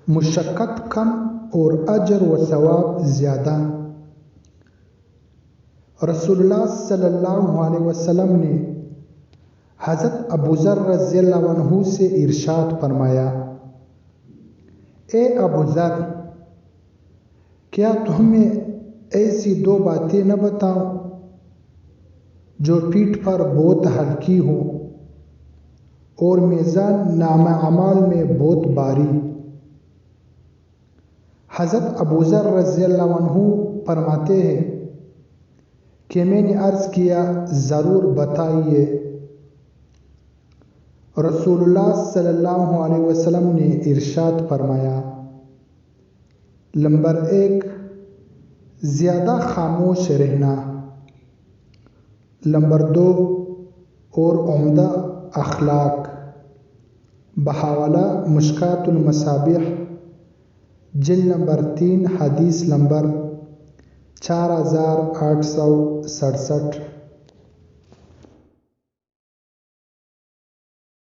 مشقت کم اور اجر و ثواب زیادہ۔ رسول اللہ صلی اللہ علیہ وسلم نے حضرت ابو ذر رضی اللہ عنہ سے ارشاد فرمایا، اے ابو ذر، کیا تمہیں ایسی دو باتیں نہ بتاؤں جو پیٹھ پر بہت ہلکی ہو اور میزان نامہ اعمال میں بہت بھاری؟ حضرت ابو ذر رضی اللہ عنہ فرماتے ہیں کہ میں نے عرض کیا، ضرور بتائیے۔ رسول اللہ صلی اللہ علیہ وسلم نے ارشاد فرمایا، نمبر 1، زیادہ خاموش رہنا۔ نمبر 2، اور عمدہ اخلاق۔ بحوالہ مشکوٰۃ المصابیح، جلد نمبر 3، حدیث نمبر 4867۔